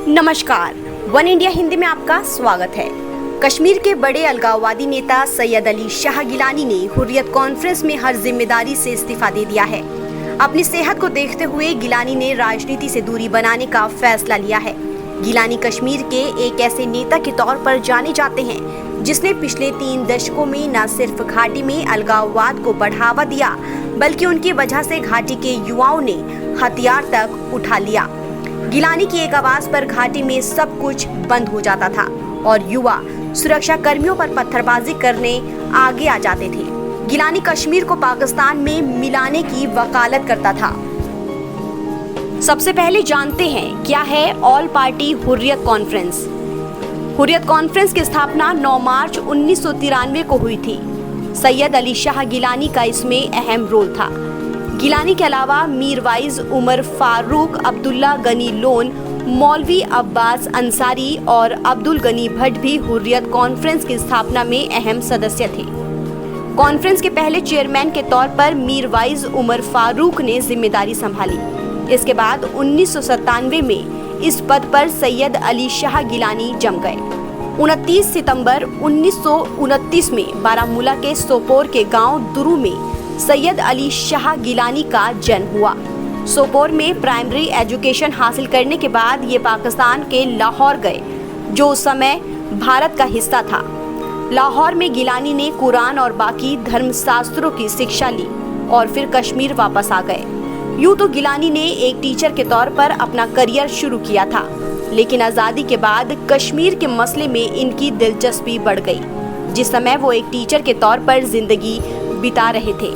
नमस्कार, one India Hindi में आपका स्वागत है। कश्मीर के बड़े अलगाववादी नेता सैयद अली शाह गिलानी ने हुर्रियत कॉन्फ्रेंस में हर जिम्मेदारी से इस्तीफा दे दिया है। अपनी सेहत को देखते हुए गिलानी ने राजनीति से दूरी बनाने का फैसला लिया है। गिलानी कश्मीर के एक ऐसे नेता के तौर पर जाने जाते हैं जिसने पिछले 3 दशकों में न सिर्फ घाटी में अलगाववाद को बढ़ावा दिया, बल्कि उनकी वजह से घाटी के युवाओं ने हथियार तक उठा लिया। गिलानी की एक आवाज पर घाटी में सब कुछ बंद हो जाता था और युवा सुरक्षा कर्मियों पर पत्थरबाजी करने आगे आ जाते थे। गिलानी कश्मीर को पाकिस्तान में मिलाने की वकालत करता था। सबसे पहले जानते हैं क्या है all party Hurriyat conference. Hurriyat conference की स्थापना 9 मार्च 1993 को हुई थी। सैयद अली शाह गिलानी का इसमें अहम रोल था। गिलानी के अलावा मीरवाइज उमर फारूक, अब्दुल्ला गनी लोन, मौलवी अब्बास अंसारी और अब्दुल गनी भट्ट भी हुर्रियत कॉन्फ्रेंस की स्थापना में अहम सदस्य थे। कॉन्फ्रेंस के पहले चेयरमैन के तौर पर मीरवाइज उमर फारूक ने जिम्मेदारी संभाली। इसके बाद 1997 में इस पद पर सैयद अली शाह गिलानी जम गए। 29 सितंबर 1929 में बारामूला के सोपोर के गांव दुरू में सैयद अली शाह गिलानी का जन्म हुआ। सोपोर में प्राइमरी एजुकेशन हासिल करने के बाद ये पाकिस्तान के लाहौर गए, जो उस समय भारत का हिस्सा था। लाहौर में गिलानी ने कुरान और बाकी धर्मशास्त्रों की शिक्षा ली और फिर कश्मीर वापस आ गए। यूं तो गिलानी ने एक टीचर के तौर पर अपना करियर शुरू किया था, लेकिन आज़ादी के बाद कश्मीर के मसले में इनकी दिलचस्पी बढ़ गई। जिस समय वो एक टीचर के तौर पर जिंदगी बिता रहे थे,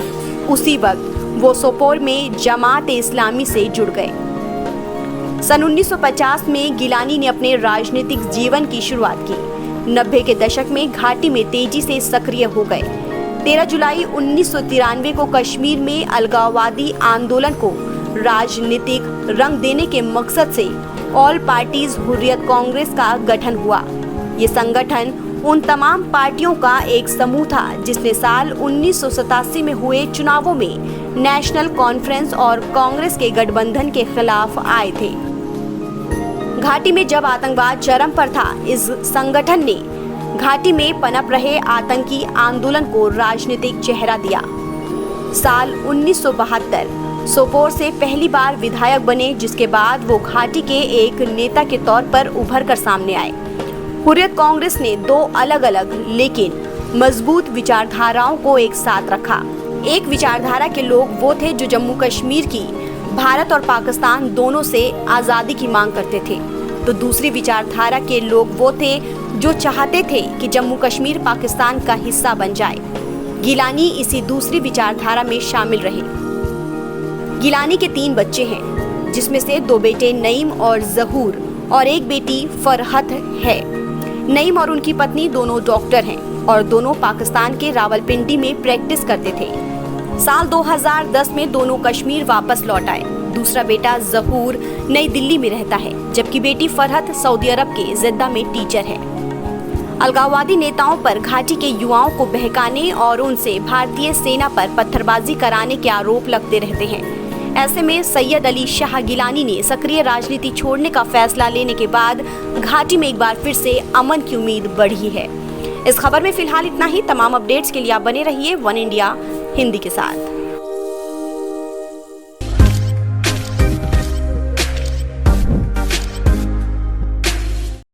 उसी वक्त वो सोपोर में जमात इस्लामी से जुड़ गए। सन 1950 में गिलानी ने अपने राजनीतिक जीवन की शुरुआत की। 90 के दशक में घाटी में तेजी से सक्रिय हो गए। 13 जुलाई 1993 को कश्मीर में अलगाववादी आंदोलन को राजनीतिक रंग देने के मकसद से ऑल पार्टीज हुर्रियत कांग्रेस का गठन हुआ। ये संगठन उन तमाम पार्टियों का एक समूह था जिसने साल 1987 में हुए चुनावों में नेशनल कॉन्फ्रेंस और कांग्रेस के गठबंधन के खिलाफ आए थे। घाटी में जब आतंकवाद चरम पर था, इस संगठन ने घाटी में पनप रहे आतंकी आंदोलन को राजनीतिक चेहरा दिया। साल 1972 सोपोर से पहली बार विधायक बने, जिसके बाद वो घाटी के एक नेता के तौर पर उभर कर सामने आए। हुर्रियत कांग्रेस ने 2 अलग अलग लेकिन मजबूत विचारधाराओं को एक साथ रखा। एक विचारधारा के लोग वो थे जो जम्मू कश्मीर की भारत और पाकिस्तान दोनों से आज़ादी की मांग करते थे, तो दूसरी विचारधारा के लोग वो थे जो चाहते थे कि जम्मू कश्मीर पाकिस्तान का हिस्सा बन जाए। गिलानी इसी दूसरी विचारधारा में शामिल रहे। गिलानी के 3 बच्चे हैं, जिसमें से 2 बेटे नईम और जहूर और एक बेटी फरहत है। नईम और उनकी पत्नी दोनों डॉक्टर हैं और दोनों पाकिस्तान के रावलपिंडी में प्रैक्टिस करते थे। साल 2010 में दोनों कश्मीर वापस लौट आए। दूसरा बेटा जहूर नई दिल्ली में रहता है, जबकि बेटी फरहत सऊदी अरब के जिद्दा में टीचर है। अलगाववादी नेताओं पर घाटी के युवाओं को बहकाने और उनसे भारतीय सेना पर पत्थरबाजी कराने के आरोप लगते रहते हैं। ऐसे में सैयद अली शाह गिलानी ने सक्रिय राजनीति छोड़ने का फैसला लेने के बाद घाटी में एक बार फिर से अमन की उम्मीद बढ़ी है। इस खबर में फिलहाल इतना ही। तमाम अपडेट्स के लिए आप बने रहिए वन इंडिया हिंदी के साथ।